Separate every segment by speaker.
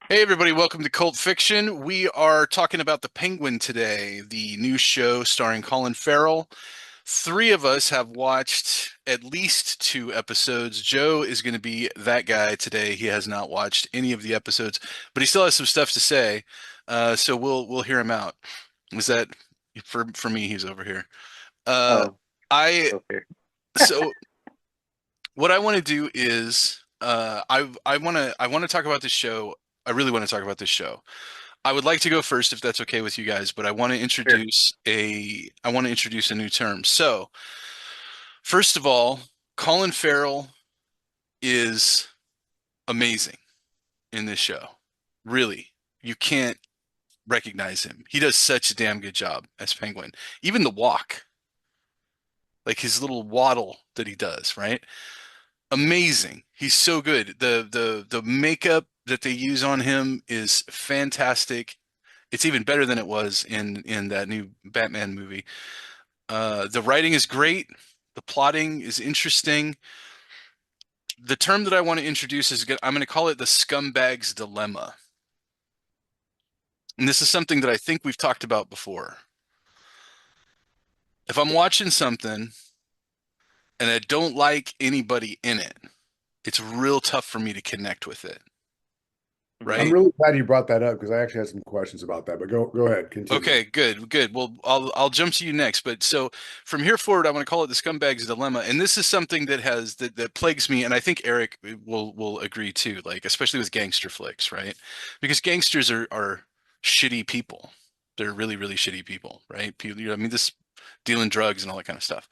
Speaker 1: Hey everybody, welcome to Cult Fiction. We are talking about The Penguin today, the new show starring Colin Farrell. Three of us have watched at least two episodes. Joe is going to be that guy today. He has not watched any of the episodes, but he still has some stuff to say. So we'll hear him out. Was that for me? He's over here. Uh,
Speaker 2: Oh,
Speaker 1: I
Speaker 2: okay.
Speaker 1: so what I want to do is I want to talk about this show. I really want to talk about this show. I would like to go first if that's okay with you guys, but
Speaker 2: Sure.
Speaker 1: I want to introduce a new term. So, first of all, Colin Farrell is amazing in this show. Really. You can't recognize him. He does such a damn good job as Penguin. Even the walk, like his little waddle that he does, right? Amazing. He's so good. The makeup that they use on him is fantastic. It's even better than it was in that new Batman movie. The writing is great. The plotting is interesting. The term that I want to introduce is I'm going to call it the scumbag's dilemma. And this is something that I think we've talked about before. If I'm watching something and I don't like anybody in it, it's real tough for me to connect with it,
Speaker 2: I'm
Speaker 1: right?
Speaker 2: really glad you brought that up because I actually had some questions about that. But go ahead, continue.
Speaker 1: Okay, good, good. Well, I'll jump to you next. But so from here forward, I'm going to call it the scumbag's dilemma, and this is something that plagues me, and I think Eric will agree too. Like especially with gangster flicks, right? Because gangsters are shitty people. They're really shitty people, right? People, I mean, this dealing drugs and all that kind of stuff.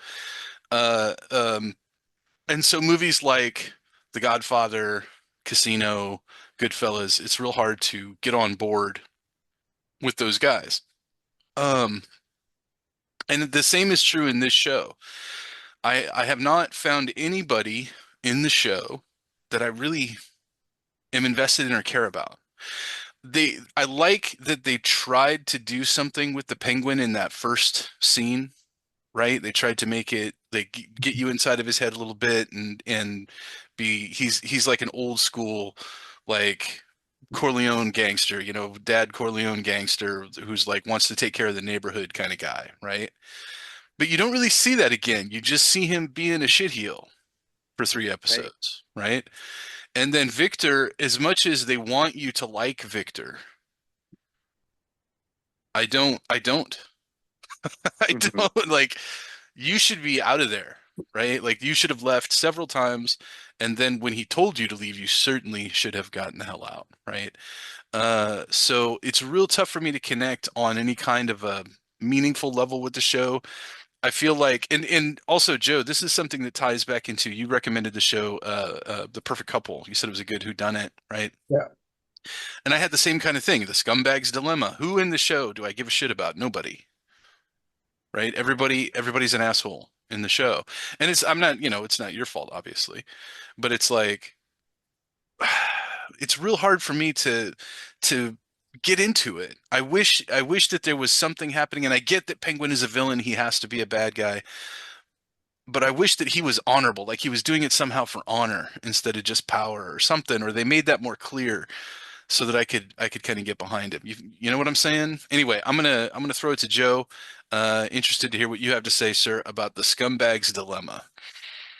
Speaker 1: Uh, um, and so movies like The Godfather, Casino, Goodfellas, it's real hard to get on board with those guys. Um, And the same is true in this show. I have not found anybody in the show that I really am invested in or care about. I like that they tried to do something with the penguin in that first scene, right? They tried to make it they get you inside of his head a little bit and be he's like an old school like Corleone gangster, Dad Corleone gangster who's like wants to take care of the neighborhood kind of guy, right? But you don't really see that again. You just see him being a shitheel for three
Speaker 2: Right.
Speaker 1: episodes, right? And then Victor, as much as they want you to like Victor, I don't. I
Speaker 2: hmm
Speaker 1: don't like you should be out of there, right? Like you should have left several times, and then when he told you to leave, you certainly should have gotten the hell out, right? So it's real tough for me to connect on any kind of a meaningful level with the show. I feel like, and also Joe, this is something that ties back into you recommended the show, The Perfect Couple. You said it was a good whodunit, right?
Speaker 2: Yeah.
Speaker 1: And I had the same kind of thing, the scumbag's dilemma. Who in the show do I give a shit about? Nobody, right? Everybody's an asshole in the show, and I'm not, it's not your fault, obviously, but it's like it's real hard for me to get into it. I wish that there was something happening, and I get that Penguin is a villain; he has to be a bad guy. But I wish that he was honorable, like he was doing it somehow for honor instead of just power or something, or they made that more clear so that I could kind of get behind him. You know what I'm saying? Anyway, I'm gonna throw it to Joe. Interested to hear what you have to say, sir, about the scumbag's dilemma.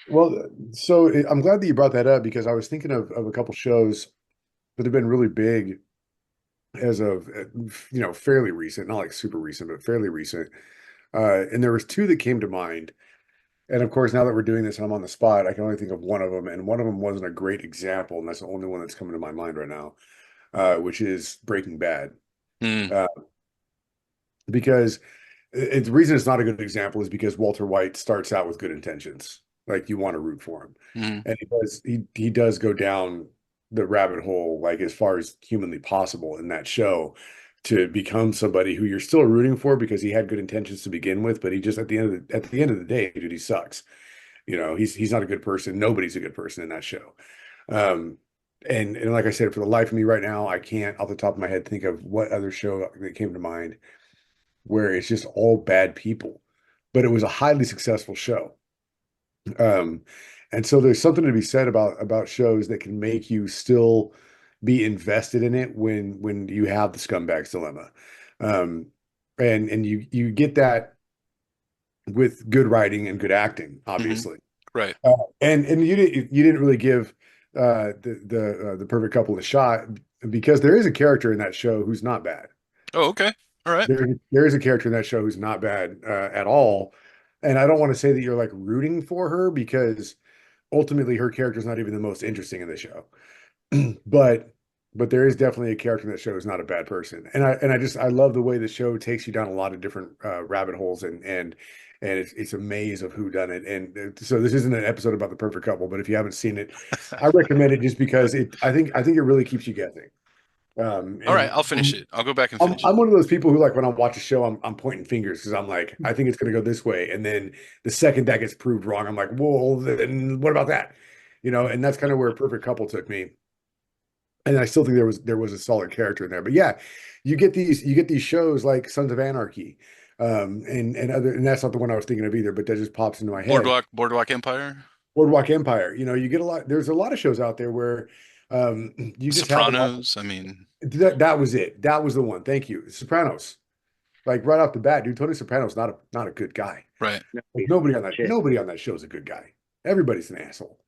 Speaker 2: Well, I'm glad that you brought that up because I was thinking of a couple shows that have been really big as of fairly recent, not like super recent, but fairly recent. And there was two that came to mind. And of course, now that we're doing this and I'm on the spot, I can only think of one of them, and one of them wasn't a great example, and that's the only one that's coming to my mind right now, which is Breaking Bad.
Speaker 1: Hmm.
Speaker 2: Uh, because the reason it's not a good example is because Walter White starts out with good intentions. Like you want to root for him.
Speaker 1: Hmm.
Speaker 2: And he does go down the rabbit hole like as far as humanly possible in that show to become somebody who you're still rooting for because he had good intentions to begin with, but he just at the end of the day, dude, he sucks. He's not a good person. Nobody's a good person in that show. Um, and like I said, for the life of me right now, I can't off the top of my head think of what other show that came to mind where it's just all bad people. But it was a highly successful show. Um, and so there's something to be said about shows that can make you still be invested in it when you have the Scumbags Dilemma. Um, and you get that with good writing and good acting,
Speaker 1: Hmm.
Speaker 2: obviously.
Speaker 1: Right.
Speaker 2: And you didn't really give the perfect couple a shot because there is a character in that show who's not bad.
Speaker 1: Oh, okay. All right.
Speaker 2: There is a character in that show who's not bad at all. And I don't want to say that you're like rooting for her because ultimately her character is not even the most interesting in the show. but but there is definitely a character in that show who's not a bad person. And I love the way the show takes you down a lot of different rabbit holes and it's a maze of who done it. And so this isn't an episode about the perfect couple, but if you haven't seen it, I recommend it just because I think it really keeps you guessing.
Speaker 1: All right.
Speaker 2: And
Speaker 1: I'll finish it. I'll go back and
Speaker 2: I'm
Speaker 1: finish it.
Speaker 2: I'm one of those people who like when I watch a show, I'm pointing fingers because I'm like, I think it's gonna go this way. And then the second that gets proved wrong, I'm like, whoa, then what about that? And that's kind of where Perfect Couple took me. And I still think there was a solid character in there. But yeah, you get these shows like Sons of Anarchy, and that's not the one I was thinking of either, but that just pops into my head.
Speaker 1: Boardwalk Empire,
Speaker 2: Boardwalk Empire. You get a lot. There's a lot of shows out there where you just have a lot.
Speaker 1: Sopranos. I mean,
Speaker 2: That was it. That was the one. Thank you. Sopranos. Like right off the bat, dude, Tony Soprano's not a good guy.
Speaker 1: right.
Speaker 3: No,
Speaker 2: Like
Speaker 3: he's shit.
Speaker 2: nobody on that show is a good guy. Everybody's an asshole.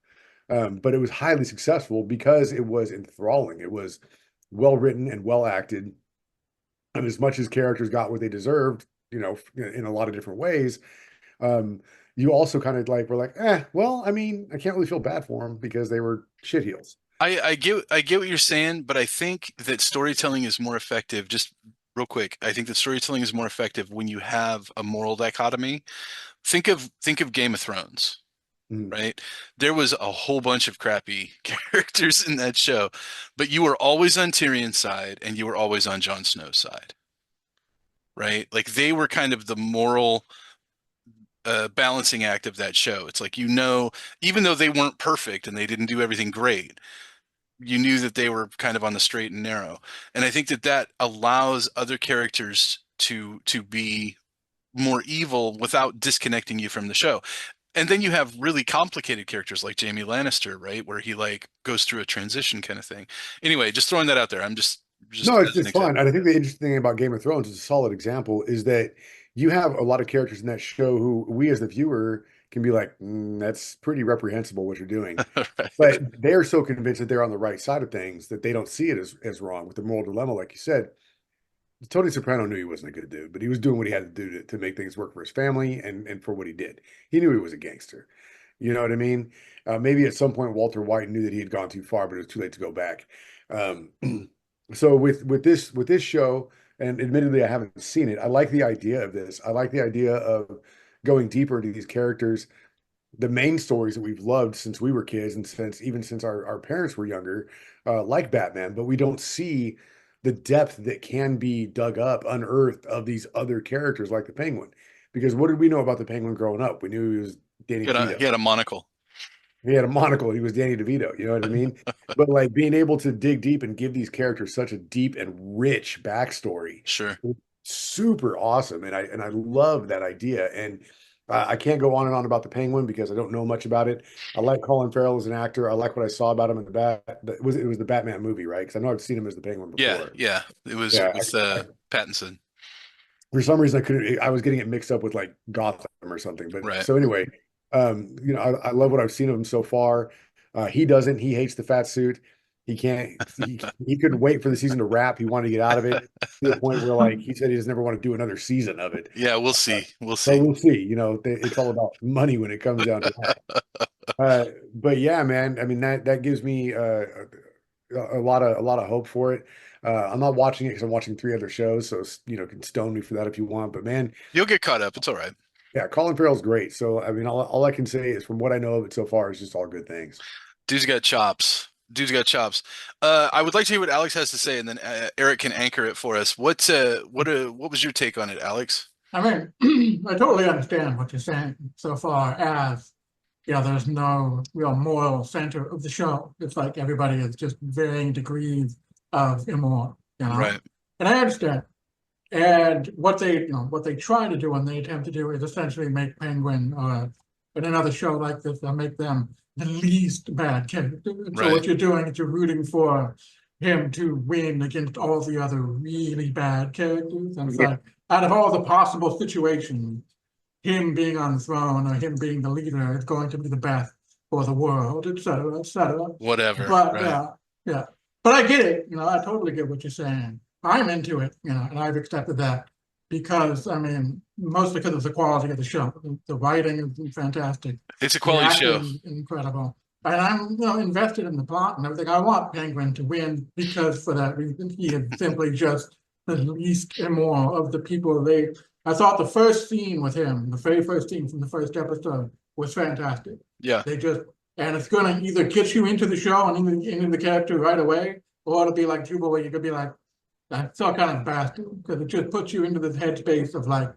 Speaker 2: But it was highly successful because it was enthralling. It was well written and well acted. And as much as characters got what they deserved, in a lot of different ways, um, you also kind of like were like, well, I mean, I can't really feel bad for them because they were shitheels.
Speaker 1: I get what you're saying, but I think that storytelling is more effective. Just real quick, I think that storytelling is more effective when you have a moral dichotomy. Think of Game of Thrones,
Speaker 2: Mm.
Speaker 1: right? There was a whole bunch of crappy characters in that show, but you were always on Tyrion's side and you were always on Jon Snow's side, right? Like they were kind of the moral balancing act of that show. It's like, even though they weren't perfect and they didn't do everything great, you knew that they were kind of on the straight and narrow. And I think that that allows other characters to be more evil without disconnecting you from the show. And then you have really complicated characters like Jamie Lannister, right? Where he like goes through a transition kind of thing. Anyway, just throwing that out there. I'm just
Speaker 2: No, it's
Speaker 1: as an
Speaker 2: it's fine.
Speaker 1: example.
Speaker 2: And I think the interesting thing about Game of Thrones is a solid example is that you have a lot of characters in that show who we as the viewer can be like, that's pretty reprehensible what you're doing.
Speaker 1: Right.
Speaker 2: But they're so convinced that they're on the right side of things that they don't see it as wrong with the moral dilemma, like you said. Tony Soprano knew he wasn't a good dude, but he was doing what he had to do to make things work for his family and for what he did. He knew he was a gangster. You know what I mean? Maybe at some point Walter White knew that he had gone too far, but it was too late to go back. Um, so with this show, and admittedly I haven't seen it, I like the idea of this. I like the idea of going deeper into these characters, the main stories that we've loved since we were kids and since our parents were younger, like Batman, but we don't see the depth that can be dug up, unearthed of these other characters like the Penguin. Because what did we know about the Penguin growing up? We knew he was Danny DeVito.
Speaker 1: He had a monocle.
Speaker 2: He had a monocle. He was Danny DeVito. You know what I mean? But like being able to dig deep and give these characters such a deep and rich backstory,
Speaker 1: Sure.
Speaker 2: super awesome. And I love that idea. And I can't go on and on about the Penguin because I don't know much about it. I like Colin Farrell as an actor. I like what I saw about him in the it was the Batman movie, right? Because I know I've seen him as the Penguin
Speaker 1: Yeah,
Speaker 2: before.
Speaker 1: yeah. It was
Speaker 2: Yeah,
Speaker 1: with Pattinson.
Speaker 2: for some reason I was getting it mixed up with like Gotham or something. But
Speaker 1: Right.
Speaker 2: so anyway, I love what I've seen of him so far. He hates the fat suit. He can't he couldn't wait for the season to wrap. He wanted to get out of it to the point where like he said he doesn't ever want to do another season of it.
Speaker 1: Yeah, we'll
Speaker 2: Uh,
Speaker 1: see. We'll
Speaker 2: but
Speaker 1: see.
Speaker 2: we'll see. It's all about money when it comes down to that. But yeah, man, I mean that gives me a lot of hope for it. I'm not watching it because I'm watching three other shows, so can stone me for that if you want. But man,
Speaker 1: You'll get caught up. It's all right.
Speaker 2: yeah, Colin Farrell's great. So I mean, all I can say is from what I know of it so far is just all good things.
Speaker 1: Dude's got chops. Dude's got chops. I would like to hear what Alex has to say, and then Eric can anchor it for us. What was your take on it, Alex?
Speaker 4: I mean, I totally understand what you're saying so far as, there's no real moral center of the show. It's like everybody is just varying degrees of immoral,
Speaker 1: Right.
Speaker 4: And I understand. And what they try to do and they attempt to do is essentially make Penguin, in another show like this, they'll make them the least bad character. So
Speaker 1: Right.
Speaker 4: what you're doing is you're rooting for him to win against all the other really bad characters. And it's like, out of all the possible situations, him being on the throne or him being the leader is going to be the best for the world, et cetera, et cetera.
Speaker 1: Whatever.
Speaker 4: But
Speaker 1: Right.
Speaker 4: yeah. But I get it, I totally get what you're saying. I'm into it, and I've accepted that because, I mean, mostly because of the quality of the show. The writing is fantastic.
Speaker 1: It's a
Speaker 4: The
Speaker 1: quality show.
Speaker 4: acting is incredible. And I'm, invested in the plot and everything. I want Penguin to win because for that reason, he is simply just the least immoral of the people. I thought the first scene with him, the very first scene from the first episode, was fantastic.
Speaker 1: Yeah.
Speaker 4: They just, and it's going to either get you into the show and into the character right away, or it'll be like Jubal, where you could be like, that's all kind of bastard, because it just puts you into the headspace of like,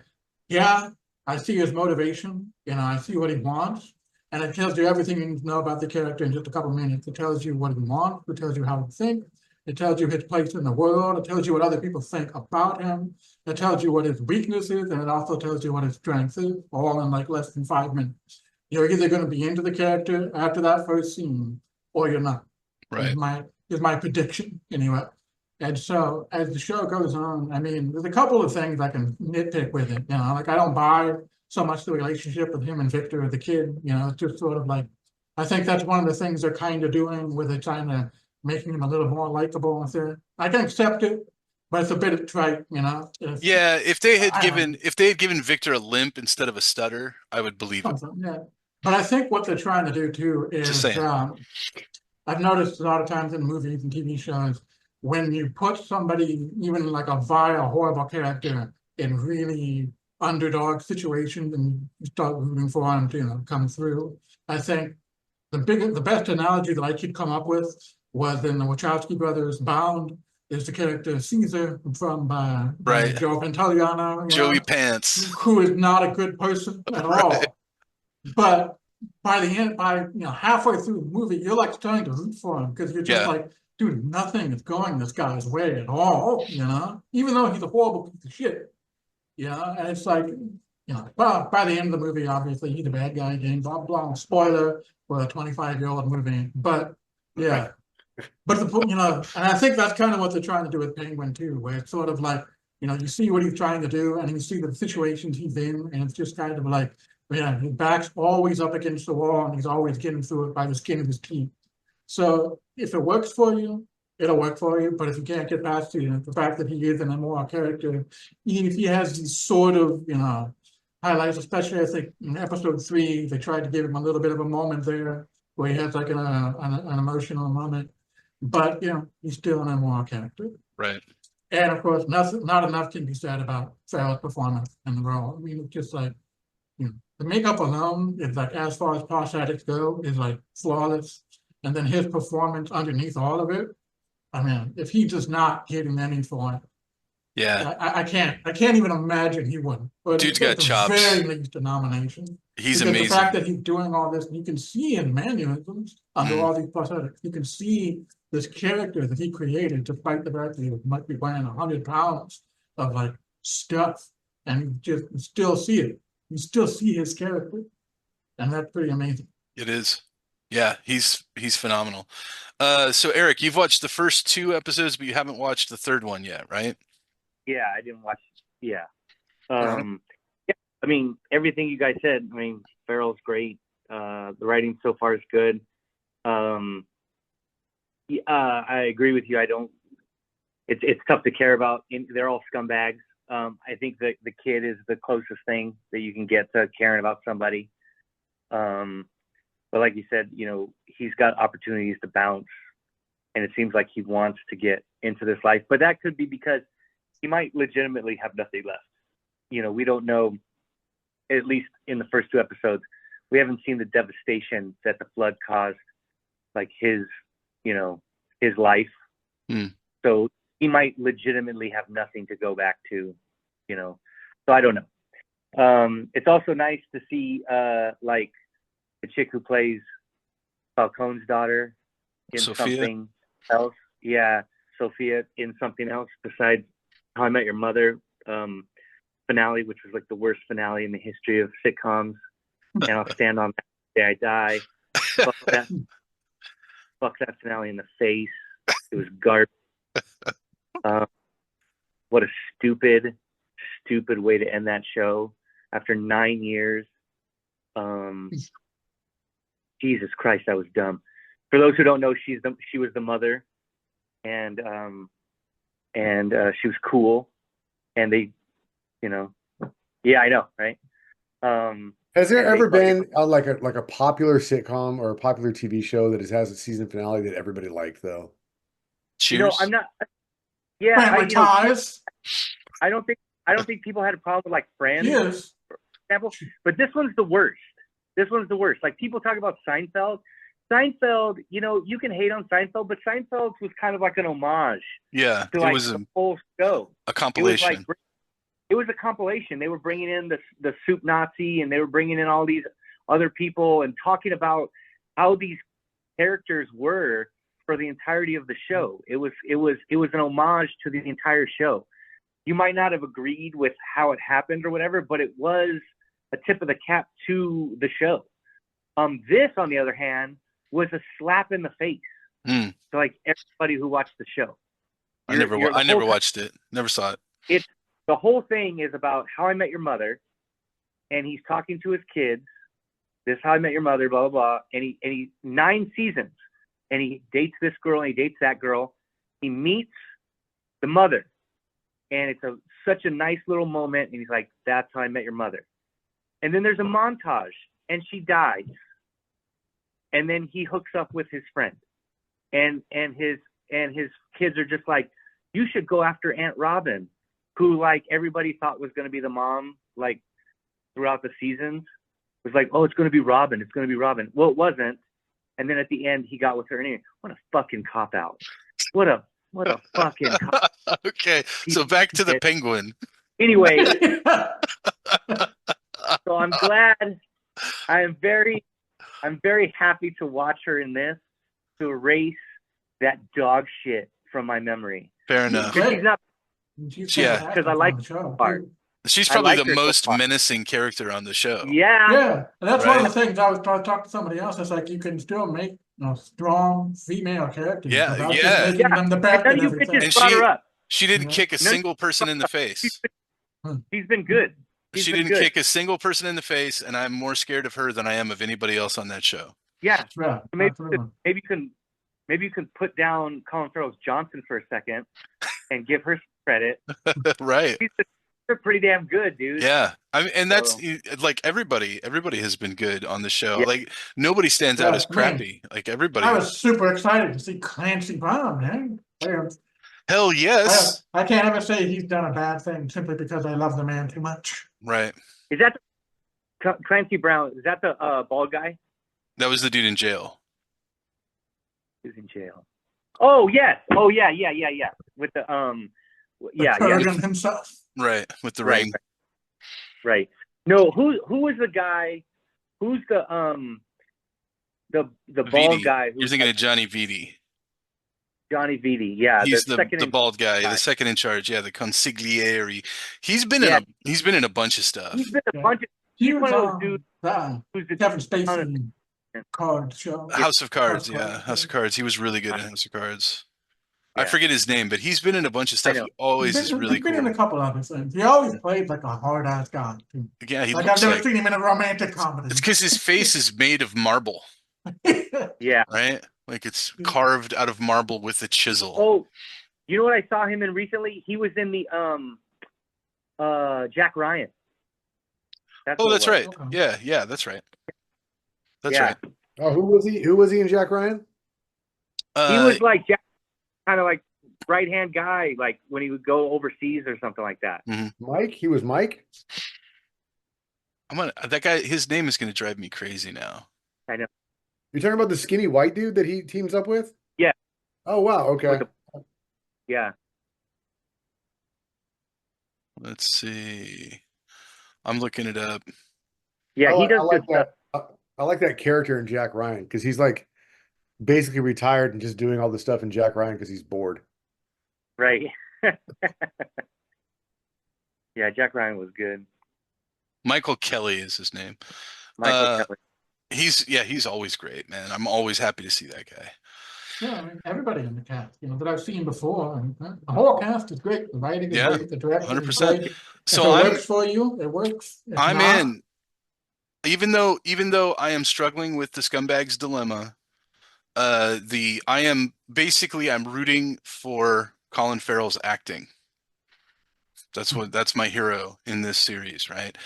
Speaker 4: yeah, I see his motivation, I see what he wants, and it tells you everything you need to know about the character in just a couple of minutes. It tells you what he wants, it tells you how to think, it tells you his place in the world, it tells you what other people think about him, it tells you what his weakness is, and it also tells you what his strength is, all in like less than 5 minutes. You're either going to be into the character after that first scene, or you're not.
Speaker 1: Right.
Speaker 4: Is my prediction anyway. And so as the show goes on, I mean, there's a couple of things I can nitpick with it. Like I don't buy so much the relationship with him and Victor, the kid. It's just sort of like, I think that's one of the things they're kind of doing with it, trying to making him a little more likable. I can accept it, but it's a bit trite.
Speaker 1: Yeah, if they had
Speaker 4: I don't
Speaker 1: given Victor a limp instead of a stutter, I would believe it.
Speaker 4: know, yeah. But I think what they're trying to do too
Speaker 1: Just
Speaker 4: is,
Speaker 1: saying.
Speaker 4: I've noticed a lot of times in movies and TV shows, when you put somebody, even like a vile, horrible character, in really underdog situations and you start rooting for them to, come through. I think the best analogy that I could come up with was in the Wachowski brothers Bound, is the character Caesar from by
Speaker 1: Right.
Speaker 4: Joe Pantoliano,
Speaker 1: Joey Pants.
Speaker 4: who is not a good person at
Speaker 1: Right.
Speaker 4: all. But by the end, halfway through the movie, you're like starting to root for him because you're just
Speaker 1: Yeah.
Speaker 4: like, dude, nothing is going this guy's way at all, even though he's a horrible piece of shit, and it's like, well, by the end of the movie, obviously he's a bad guy again, blah, blah, spoiler for a 25-year-old movie, but yeah. But and I think that's kind of what they're trying to do with Penguin too, where it's sort of like, you see what he's trying to do and you see the situations he's in, and it's just kind of like, yeah, his back's always up against the wall and he's always getting through it by the skin of his teeth. So if it works for you, it'll work for you. But if you can't get past the fact that he is an immoral character, even if he has these sort of, highlights, especially I think in episode 3, they tried to give him a little bit of a moment there where he has like an emotional moment. But he's still an immoral character.
Speaker 1: Right.
Speaker 4: And of course, not enough can be said about Farrell's performance in the role. I mean, it's just like, the makeup alone is like, as far as prosthetics go, is like flawless. And then his performance underneath all of it, I mean, if he does not getting any for it,
Speaker 1: Yeah.
Speaker 4: I can't even imagine he wouldn't. But
Speaker 1: Dude's got
Speaker 4: at the
Speaker 1: chops.
Speaker 4: very least a nomination.
Speaker 1: He's
Speaker 4: because
Speaker 1: amazing.
Speaker 4: the fact that he's doing all this, you can see in mannerisms under all these prosthetics, you can see this character that he created, despite the fact that he might be weighing 100 pounds of like stuff, and you just still see it. You still see his character, and that's pretty amazing.
Speaker 1: It is. Yeah, he's phenomenal. So Eric, you've watched the first 2 episodes, but you haven't watched the third one yet, right?
Speaker 3: Yeah, I didn't watch. Yeah. Yeah, I mean, everything you guys said. I mean, Farrell's great. The writing so far is good. Yeah, I agree with you. I don't. It's tough to care about. They're all scumbags. I think that the kid is the closest thing that you can get to caring about somebody. But like you said, he's got opportunities to bounce, and it seems like he wants to get into this life. But that could be because he might legitimately have nothing left. We don't know. At least in the first 2 episodes, we haven't seen the devastation that the flood caused, like his life. So he might legitimately have nothing to go back to, so I don't know. It's also nice to see like the chick who plays Falcone's daughter in
Speaker 1: Sophia.
Speaker 3: Something else. Yeah, Sophia in something else besides How I Met Your Mother finale, which was like the worst finale in the history of sitcoms. And I'll stand on that day I die. Fuck that finale in the face. It was garbage. What a stupid way to end that show after 9 years. Jesus Christ, that was dumb. For those who don't know, she was the mother, and she was cool, and they, yeah, I know, right?
Speaker 2: Has there
Speaker 3: And they
Speaker 2: ever
Speaker 3: fucking-
Speaker 2: been like a popular sitcom or a popular TV show that has a season finale that everybody liked though?
Speaker 1: Cheers.
Speaker 3: I'm not. Yeah,
Speaker 4: Family Ties.
Speaker 3: I don't think people had a problem with like Friends,
Speaker 4: Yes.
Speaker 3: for example, but this one's the worst. Like people talk about Seinfeld. Seinfeld, you can hate on Seinfeld, but Seinfeld was kind of like an homage
Speaker 1: Yeah,
Speaker 3: to
Speaker 1: it
Speaker 3: like
Speaker 1: was
Speaker 3: the whole show.
Speaker 1: a
Speaker 3: It was
Speaker 1: compilation.
Speaker 3: like it was a compilation. They were bringing in the soup Nazi, and they were bringing in all these other people and talking about how these characters were for the entirety of the show. It was an homage to the entire show. You might not have agreed with how it happened or whatever, but it was a tip of the cap to the show. This, on the other hand, was a slap in the face
Speaker 1: Mm.
Speaker 3: to like everybody who watched the show.
Speaker 1: I never watched it. Never saw it.
Speaker 3: The whole thing is about How I Met Your Mother, and he's talking to his kids. This is How I Met Your Mother, blah blah blah. And he 9 seasons, and he dates this girl and he dates that girl. He meets the mother, and it's such a nice little moment. And he's like, "That's how I met your mother." And then there's a montage, and she dies, and then he hooks up with his friend, and his kids are just like, "You should go after Aunt Robin," who like everybody thought was going to be the mom, like throughout the seasons. It was like, "Oh, it's going to be Robin. It's going to be Robin." Well, it wasn't. And then at the end, he got with her. And what a fucking cop out! What a fucking cop.
Speaker 1: Okay, so back to the penguin.
Speaker 3: Anyway, so I'm glad. I'm very happy to watch her in this, to erase that dog shit from my memory.
Speaker 1: Fair enough.
Speaker 3: She's not.
Speaker 1: Yeah.
Speaker 3: Because I like
Speaker 4: the show.
Speaker 3: part.
Speaker 1: She's
Speaker 3: I
Speaker 1: probably
Speaker 3: like
Speaker 1: the
Speaker 3: her so
Speaker 1: most
Speaker 3: far.
Speaker 1: menacing character on the show.
Speaker 3: Yeah.
Speaker 4: Yeah, and that's one of
Speaker 1: Right.
Speaker 4: the things I was talking to somebody else. It's like you can still make strong female characters
Speaker 1: Yeah,
Speaker 4: without
Speaker 1: yeah.
Speaker 4: just making them the best
Speaker 3: None
Speaker 4: at
Speaker 3: of you
Speaker 4: everything.
Speaker 3: bitches
Speaker 1: And
Speaker 3: brought her up.
Speaker 1: She didn't
Speaker 4: Yeah.
Speaker 1: kick a
Speaker 3: None-
Speaker 1: single person in the face.
Speaker 3: She's been good.
Speaker 1: She didn't kick a single person in the face, and I'm more scared of her than I am of anybody else on that show.
Speaker 3: Yeah.
Speaker 4: Yeah,
Speaker 3: Maybe
Speaker 4: absolutely.
Speaker 3: you can put down Colin Farrell's Johnson for a second and give her some credit.
Speaker 1: Right.
Speaker 3: They're pretty damn good, dude.
Speaker 1: Yeah. I mean, and that's
Speaker 3: So-
Speaker 1: like everybody has been good on the show.
Speaker 3: Yeah.
Speaker 1: Like nobody stands out
Speaker 4: Yeah,
Speaker 1: as
Speaker 4: I mean,
Speaker 1: crappy. Like everybody.
Speaker 4: I was super excited to see Clancy Brown, man.
Speaker 1: Hell yes.
Speaker 4: I can't ever say he's done a bad thing simply because I love the man too much.
Speaker 1: Right.
Speaker 3: Is that Clancy Brown? Is that the bald guy
Speaker 1: That was the dude in jail.
Speaker 3: who's in jail? Oh yes. Oh yeah. With the
Speaker 4: Kurgan himself.
Speaker 1: Right. With the
Speaker 3: Right,
Speaker 1: ring.
Speaker 3: Right. No, who was the guy? Who's the bald
Speaker 1: Vitti.
Speaker 3: guy?
Speaker 1: You're thinking of Johnny Vitti.
Speaker 3: Johnny Vitti. Yeah,
Speaker 1: He's
Speaker 3: the second
Speaker 1: the
Speaker 3: in-
Speaker 1: bald guy,
Speaker 3: guy.
Speaker 1: the second in charge. Yeah, the consigliere. He's been
Speaker 3: Yeah.
Speaker 1: in a bunch of stuff.
Speaker 3: He's been a
Speaker 4: Yeah.
Speaker 3: bunch of.
Speaker 4: He
Speaker 3: He's
Speaker 4: was
Speaker 3: one of those
Speaker 4: on
Speaker 3: dudes who's the
Speaker 4: Kevin Spacey card show.
Speaker 1: House of Cards,
Speaker 4: House of
Speaker 1: yeah,
Speaker 4: Cards,
Speaker 1: House of Cards. He was really good in House of Cards. I
Speaker 3: Yeah.
Speaker 1: forget his name, but he's been in a bunch of stuff.
Speaker 3: know.
Speaker 1: He always is really
Speaker 4: He's been in a
Speaker 1: cool.
Speaker 4: couple other things. He always played like a hard ass guy. Too.
Speaker 1: Yeah, he
Speaker 4: Like
Speaker 1: looks
Speaker 4: I've never
Speaker 1: like
Speaker 4: seen him in a romantic comedy.
Speaker 1: it's because his face is made of marble,
Speaker 3: Yeah.
Speaker 1: right? Like it's carved out of marble with a chisel.
Speaker 3: Oh, you know what I saw him in recently? He was in the Jack Ryan.
Speaker 1: Oh,
Speaker 3: what it
Speaker 1: that's
Speaker 3: was.
Speaker 1: right.
Speaker 4: Okay.
Speaker 1: Yeah, that's right. That's
Speaker 3: Yeah.
Speaker 1: right.
Speaker 2: Oh, who was he? Who was he in Jack Ryan?
Speaker 3: He was like Jack, kind of like right hand guy, like when he would go overseas or something like that.
Speaker 2: Mike? He was Mike?
Speaker 1: that guy. His name is going to drive me crazy now.
Speaker 2: You're talking about the skinny white dude that he teams up with?
Speaker 3: Yeah.
Speaker 2: Oh, wow. Okay.
Speaker 3: With Yeah.
Speaker 1: Let's see. I'm looking it up.
Speaker 3: Yeah, he does
Speaker 2: I like
Speaker 3: good stuff.
Speaker 2: that. I like that character in Jack Ryan because he's like basically retired and just doing all the stuff in Jack Ryan because he's bored.
Speaker 3: Right. Yeah, Jack Ryan was good.
Speaker 1: Michael Kelly is his name.
Speaker 3: Michael Kelly.
Speaker 1: He's always great, man. I'm always happy to see that guy.
Speaker 4: Yeah, I mean, everybody in the cast, that I've seen before, and the whole cast is great. The writing is
Speaker 1: Yeah,
Speaker 4: great, the directing is
Speaker 1: 100%.
Speaker 4: great. If
Speaker 1: So
Speaker 4: it works for you, it works. If
Speaker 1: I'm
Speaker 4: not,
Speaker 1: in. Even though I am struggling with the Scumbag's Dilemma, I'm rooting for Colin Farrell's acting. That's my hero in this series, right?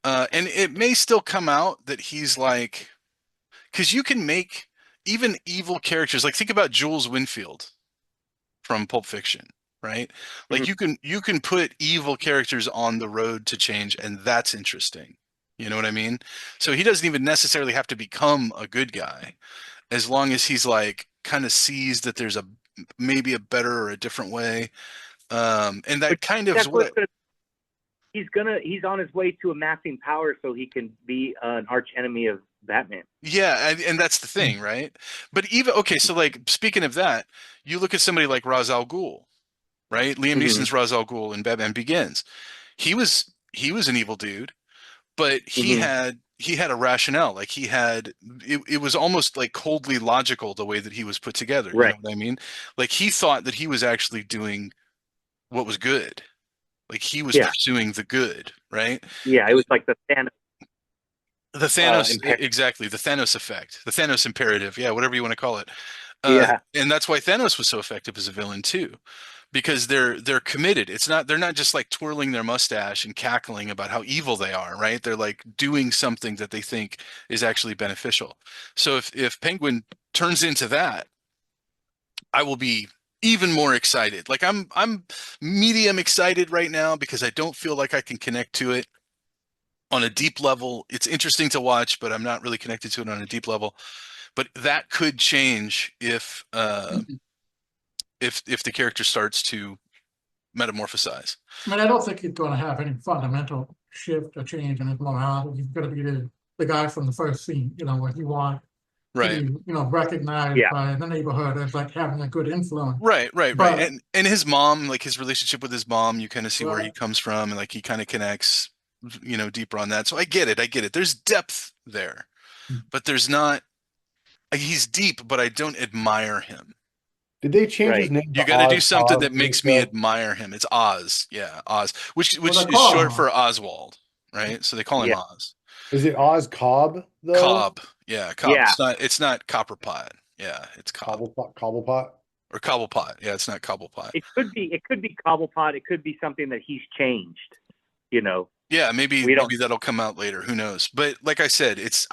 Speaker 1: And it may still come out that he's like, because you can make even evil characters, like think about Jules Winfield from Pulp Fiction, right? Like
Speaker 3: Mhm.
Speaker 1: you can put evil characters on the road to change, and that's interesting. You know what I mean? So he doesn't even necessarily have to become a good guy, as long as he's like kind of sees that there's a maybe a better or a different way. And
Speaker 3: But
Speaker 1: that kind of is
Speaker 3: that's
Speaker 1: what
Speaker 3: what's gonna. He's on his way to amassing power so he can be an arch enemy of Batman.
Speaker 1: yeah, and that's the thing, right? But even okay, so like speaking of that, you look at somebody like Ra's al Ghul, right? Liam
Speaker 3: Mm-hmm.
Speaker 1: Neeson's Ra's al Ghul in Batman Begins. He was an evil dude, but
Speaker 3: Mm-hmm.
Speaker 1: he had a rationale. Like it was almost like coldly logical the way that he was put together. You
Speaker 3: Right.
Speaker 1: know what I mean? Like he thought that he was actually doing what was good. Like he was
Speaker 3: Yeah.
Speaker 1: pursuing the good, right?
Speaker 3: Yeah. It was like the Thanos
Speaker 1: The Thanos,
Speaker 3: imperative.
Speaker 1: exactly, the Thanos effect, the Thanos imperative, yeah, whatever you want to call it.
Speaker 3: Yeah.
Speaker 1: And that's why Thanos was so effective as a villain too, because they're committed. They're not just like twirling their mustache and cackling about how evil they are, right? They're like doing something that they think is actually beneficial. So if Penguin turns into that, I will be even more excited. Like I'm medium excited right now because I don't feel like I can connect to it on a deep level. It's interesting to watch, but I'm not really connected to it on a deep level. But that could change if the character starts to metamorphosize.
Speaker 4: I mean, I don't think he's going to have any fundamental shift or change in his morality. He's going to be the guy from the first scene, where he wants to be,
Speaker 1: Right.
Speaker 4: recognized
Speaker 3: Yeah.
Speaker 4: by the neighborhood as like having a good influence.
Speaker 1: Right.
Speaker 4: But
Speaker 1: And his mom, like his relationship with his mom, you kind of see where he
Speaker 4: well,
Speaker 1: comes from and like he kind of connects, deeper on that. So I get it. I get it. There's depth there, but there's not like, he's deep, but I don't admire him.
Speaker 2: Did they change his
Speaker 3: Right.
Speaker 2: name
Speaker 1: You
Speaker 2: to
Speaker 1: got to do
Speaker 2: Oz
Speaker 1: something
Speaker 2: Cobb
Speaker 1: that
Speaker 2: in the
Speaker 1: makes me
Speaker 2: show?
Speaker 1: admire him. It's Oz. Yeah, Oz, which
Speaker 4: well, they
Speaker 1: is
Speaker 4: call
Speaker 1: short
Speaker 4: him
Speaker 1: for Oswald, right? So they call him
Speaker 3: Yeah.
Speaker 1: Oz.
Speaker 2: Is it Oz Cobb though?
Speaker 1: Cobb. Yeah, Cobb.
Speaker 3: Yeah.
Speaker 1: It's not Copperpot. Yeah, it's Cobb.
Speaker 2: Cobblepot, Cobblepot.
Speaker 1: Or Cobblepot. Yeah, it's not Cobblepot.
Speaker 3: It could be Cobblepot. It could be something that he's changed. You know,
Speaker 1: Yeah, maybe
Speaker 3: we don't.
Speaker 1: maybe that'll come out later. Who knows? But like I said, it's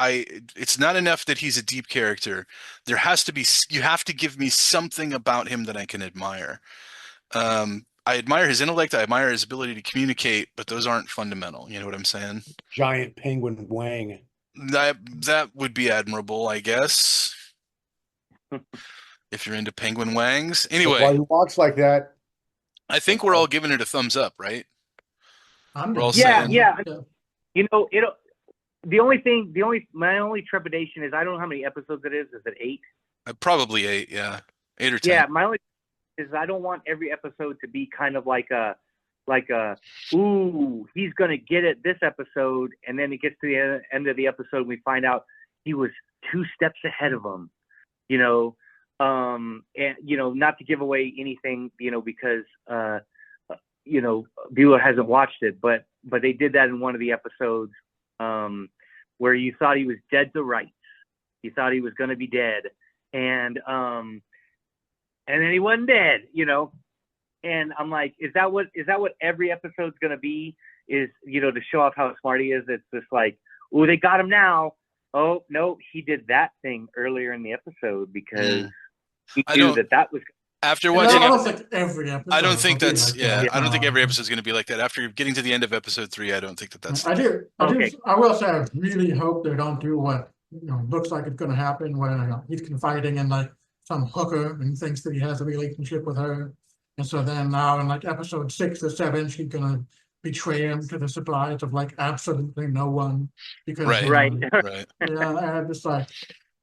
Speaker 1: not enough that he's a deep character. There has to be you have to give me something about him that I can admire. I admire his intellect, I admire his ability to communicate, but those aren't fundamental. You know what I'm saying?
Speaker 2: Giant penguin wang.
Speaker 1: That would be admirable, I guess, if you're into penguin wangs.
Speaker 2: But while
Speaker 1: Anyway,
Speaker 2: he walks like that,
Speaker 1: I think we're all giving it a thumbs up, right?
Speaker 4: I'm
Speaker 1: We're all
Speaker 4: just
Speaker 3: Yeah.
Speaker 1: saying
Speaker 3: Yeah. You know, it. My only trepidation is I don't know how many episodes it is. Is it 8?
Speaker 1: probably 8, yeah. 8 or 10.
Speaker 3: Yeah. My only is I don't want every episode to be kind of like a ooh, he's gonna get it this episode, and then it gets to the end of the episode and we find out he was 2 steps ahead of him. And not to give away anything, because Bueller hasn't watched it, but they did that in one of the episodes, where you thought he was dead to rights. You thought he was going to be dead, and then he wasn't dead. And I'm like, is that what every episode's going to be? Is to show off how smart he is? It's just like, oh, they got him now. Oh no, he did that thing earlier in the episode because he knew that was.
Speaker 1: After
Speaker 4: I
Speaker 1: watching
Speaker 4: don't think every episode.
Speaker 1: I don't think
Speaker 4: will be
Speaker 1: that's
Speaker 4: like that.
Speaker 1: I don't think every episode is going to be like that. After getting to the end of episode 3, I don't think that's
Speaker 4: I do.
Speaker 3: Okay.
Speaker 4: I will say, I really hope they don't do what looks like it's going to happen, where he's confiding in like some hooker and thinks that he has a relationship with her, and so then now in like episode 6 or 7, she's going to betray him to the surprise of like absolutely no one because
Speaker 1: right.
Speaker 3: Right.
Speaker 1: Right.
Speaker 4: yeah, I'm just like,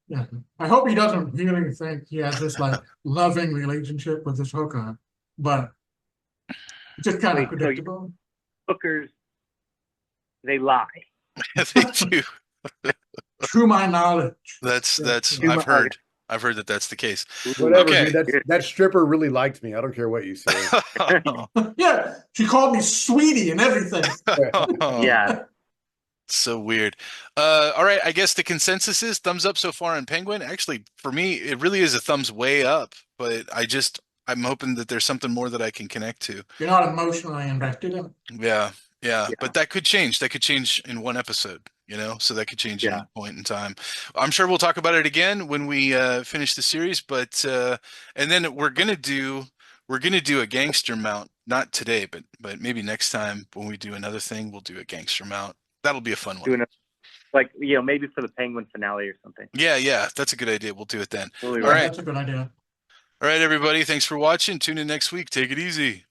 Speaker 4: yeah. I hope he doesn't really think he has this like loving relationship with this hooker, but it's just kind of
Speaker 3: Wait, so
Speaker 4: predictable.
Speaker 3: hookers, they lie.
Speaker 1: They do.
Speaker 4: Through my knowledge.
Speaker 1: That's
Speaker 4: Yeah.
Speaker 1: I've heard. I've heard that that's the case.
Speaker 2: Whatever,
Speaker 1: Okay.
Speaker 2: dude. That stripper really liked me. I don't care what you say.
Speaker 4: Yeah, she called me sweetie and everything.
Speaker 3: Yeah.
Speaker 1: So weird. All right, I guess the consensus is thumbs up so far on Penguin. Actually, for me, it really is a thumbs way up, but I'm hoping that there's something more that I can connect to.
Speaker 4: You're not emotionally invested in it.
Speaker 1: Yeah, yeah,
Speaker 3: Yeah.
Speaker 1: but that could change. That could change in one episode, so that could change at
Speaker 3: Yeah.
Speaker 1: any point in time. I'm sure we'll talk about it again when we finish the series, but and then we're gonna do a gangster mount, not today, but maybe next time when we do another thing, we'll do a gangster mount. That'll be a fun one.
Speaker 3: Doing like, maybe for the Penguin finale or something.
Speaker 1: Yeah, that's a good idea. We'll do it then.
Speaker 3: Totally
Speaker 1: All
Speaker 3: right.
Speaker 1: right.
Speaker 4: That's a good idea.
Speaker 1: All right, everybody. Thanks for watching. Tune in next week. Take it easy.